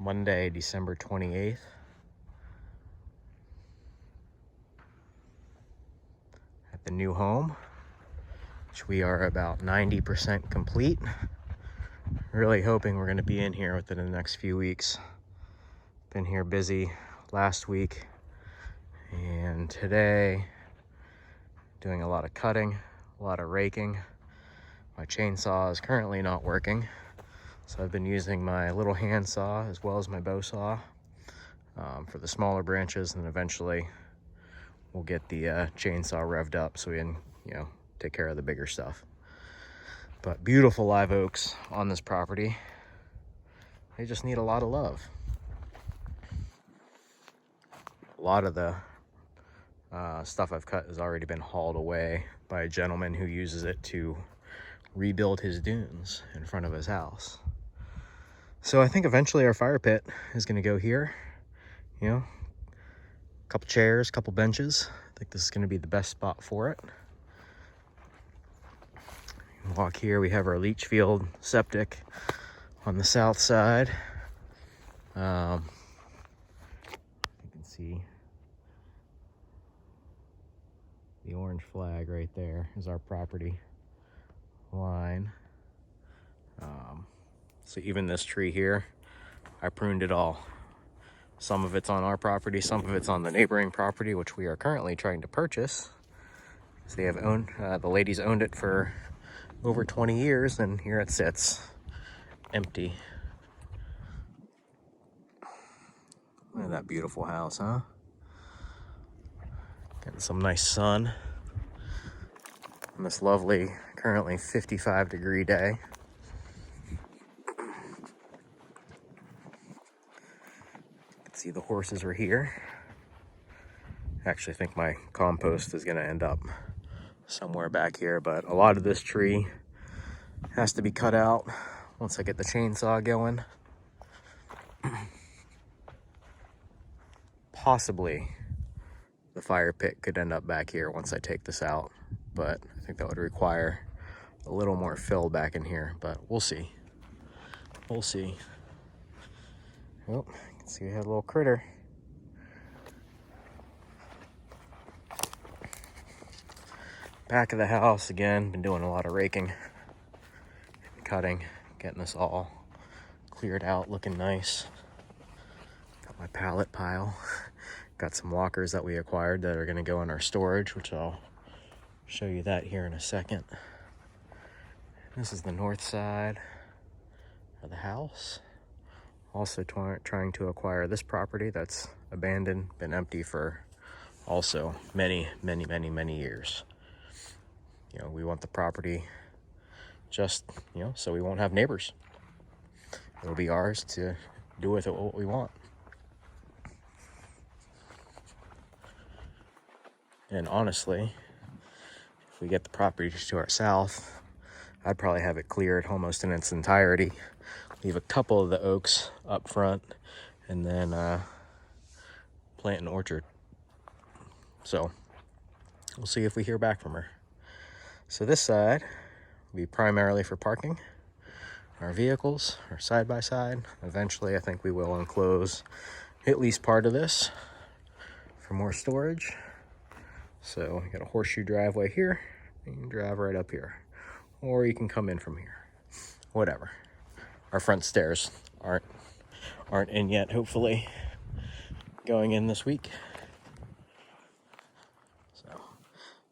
Monday, December 28th. At the new home, which we are about 90% complete. Really hoping we're going to be in here within the next few weeks. Been here busy last week and today, doing a lot of cutting, a lot of raking. My chainsaw is currently not working, so I've been using my little hand saw as well as my bow saw for the smaller branches, and eventually we'll get the chainsaw revved up so we can, take care of the bigger stuff. But beautiful live oaks on this property. They just need a lot of love. A lot of the stuff I've cut has already been hauled away by a gentleman who uses it to rebuild his dunes in front of his house. So I think eventually our fire pit is going to go here. A couple chairs, a couple benches. I think this is going to be the best spot for it. Walk here, we have our leach field septic on the south side. You can see the orange flag right there is our property line. So even this tree here, I pruned it all. Some of it's on our property, some of it's on the neighboring property, which we are currently trying to purchase. So they have owned, the ladies owned it for over 20 years, and here it sits empty. Look at that beautiful house, huh? Getting some nice sun on this lovely, currently 55-degree day. You can see the horses are here. I actually think my compost is gonna end up somewhere back here, but a lot of this tree has to be cut out once I get the chainsaw going. Possibly the fire pit could end up back here once I take this out, but I think that would require a little more fill back in here, but we'll see. We'll see. Oh, you can see we have a little critter. Back of the house again, been doing a lot of raking, cutting, getting this all cleared out, looking nice. Got my pallet pile. Got some lockers that we acquired that are gonna go in our storage, which I'll show you that here in a second. This is the north side of the house. Also trying to acquire this property that's abandoned, been empty for also many years. We want the property just, so we won't have neighbors. It'll be ours to do with it what we want. And honestly, if we get the property to our south, I'd probably have it cleared almost in its entirety. Leave a couple of the oaks up front, and then plant an orchard. So we'll see if we hear back from her. So this side will be primarily for parking our vehicles, or side by side. Eventually, I think we will enclose at least part of this for more storage. So you got a horseshoe driveway here, you can drive right up here, or you can come in from here, whatever. Our front stairs aren't in yet, hopefully going in this week. So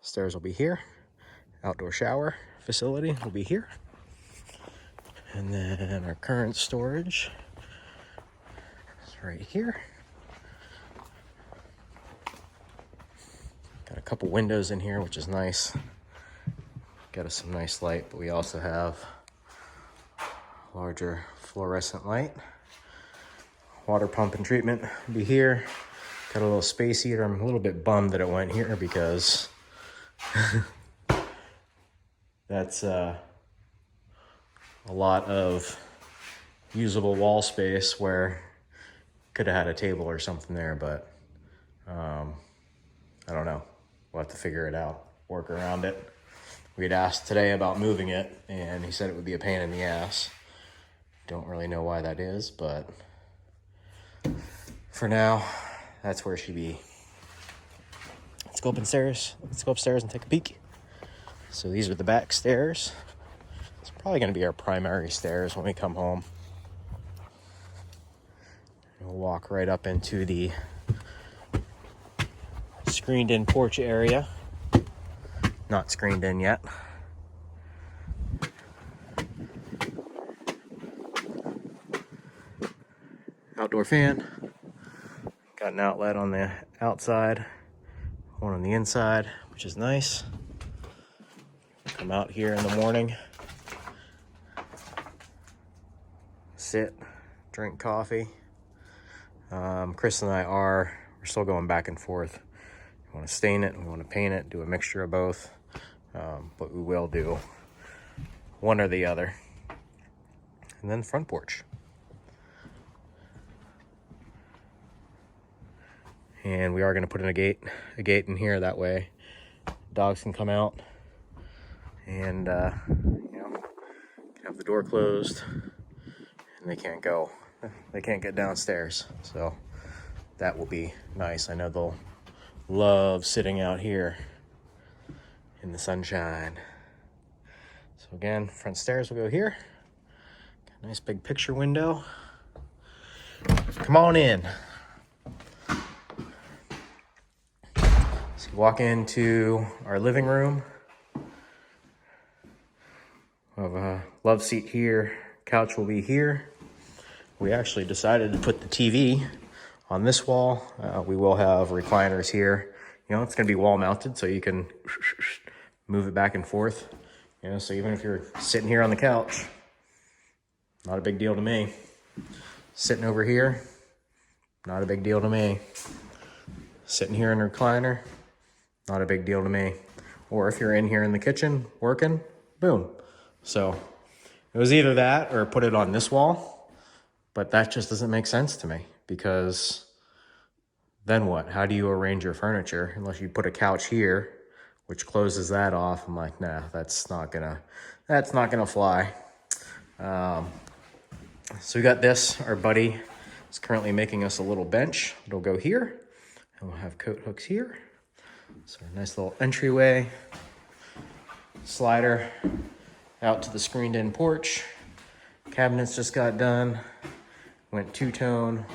stairs will be here. Outdoor shower facility will be here. And then our current storage is right here. Got a couple windows in here, which is nice. Got us some nice light, but we also have larger fluorescent light. Water pump and treatment will be here. Got a little space heater. I'm a little bit bummed that it went here because that's a lot of usable wall space where could have had a table or something there, but I don't know. We'll have to figure it out, work around it. We'd asked today about moving it, and he said it would be a pain in the ass. Don't really know why that is, but for now, that's where she'd be. Let's go upstairs. Let's go upstairs and take a peek. So these are the back stairs. It's probably going to be our primary stairs when we come home. We'll walk right up into the screened-in porch area. Not screened in yet. Outdoor fan. Got an outlet on the outside, one on the inside, which is nice. Come out here in the morning, sit, drink coffee. Chris and I we're still going back and forth. We want to stain it, we want to paint it, do a mixture of both, but we will do one or the other. And then front porch. And we are going to put in a gate in here, that way dogs can come out and have the door closed, and they can't get downstairs. So that will be nice. I know they'll love sitting out here in the sunshine. So again, front stairs will go here. Got a nice big picture window. Come on in. So you walk into our living room. We have a love seat here. Couch will be here. We actually decided to put the TV on this wall. We will have recliners here. It's going to be wall mounted, so you can move it back and forth. So even if you're sitting here on the couch, not a big deal to me. Sitting over here, not a big deal to me. Sitting here in a recliner, not a big deal to me. Or if you're in here in the kitchen working, boom. So it was either that or put it on this wall, but that just doesn't make sense to me, because then what? How do you arrange your furniture unless you put a couch here, which closes that off? I'm like, nah, that's not gonna fly. So we got this. Our buddy is currently making us a little bench. It'll go here, and we'll have coat hooks here. So a nice little entryway, slider out to the screened-in porch. Cabinets just got done. Went two-tone,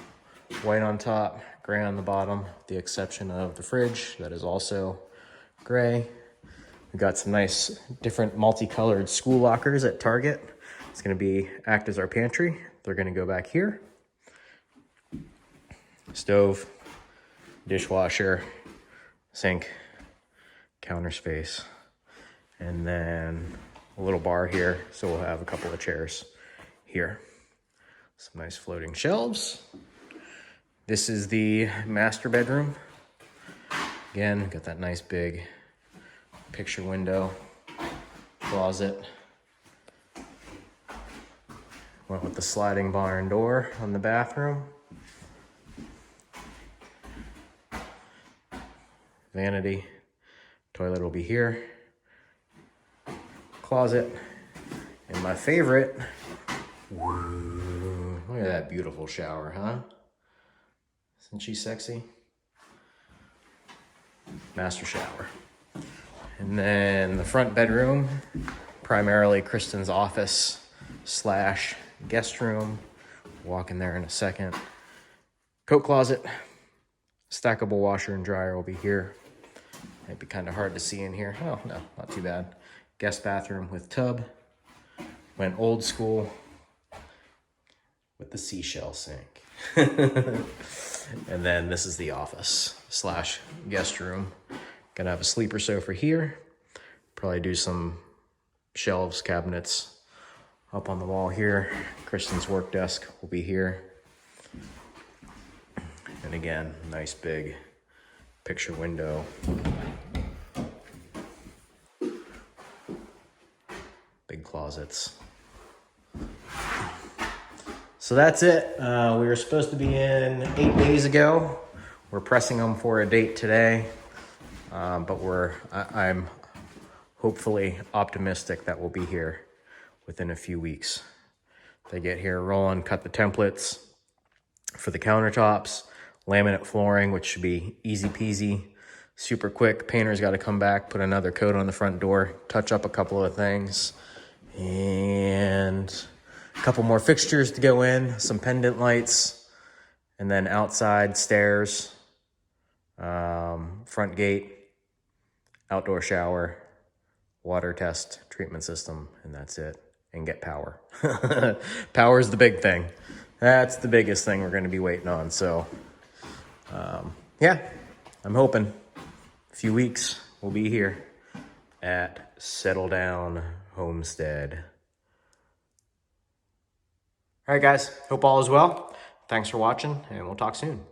white on top, gray on the bottom, with the exception of the fridge that is also gray. We got some nice different multicolored school lockers at Target. It's going to act as our pantry. They're going to go back here. Stove, dishwasher, sink, counter space, and then a little bar here, so we'll have a couple of chairs here. Some nice floating shelves. This is the master bedroom. Again, got that nice big picture window, closet. Went with the sliding barn door on the bathroom. Vanity. Toilet will be here. Closet. And my favorite, whoa, look at that beautiful shower, huh? Isn't she sexy? Master shower. And then the front bedroom, primarily Kristen's office / guest room. Walk in there in a second. Coat closet. Stackable washer and dryer will be here. Might be kind of hard to see in here. Oh, no, not too bad. Guest bathroom with tub. Went old school with the seashell sink. And then this is the office / guest room. Gonna have a sleeper sofa here. Probably do some shelves, cabinets up on the wall here. Kristen's work desk will be here. And again, nice big picture window. Big closets. So that's it. We were supposed to be in 8 days ago. We're pressing them for a date today. But I'm hopefully optimistic that we'll be here within a few weeks. They get here rolling, cut the templates, For the countertops, laminate flooring, which should be easy peasy, super quick. Painter's got to come back, put another coat on the front door, touch up a couple of things, and a couple more fixtures to go in, some pendant lights, and then outside stairs, front gate, outdoor shower, water test, treatment system, and that's it. And get power. Power is the big thing. That's the biggest thing we're going to be waiting on. So, yeah, I'm hoping a few weeks we'll be here at Settle Down Homestead. All right, guys. Hope all is well. Thanks for watching, and we'll talk soon.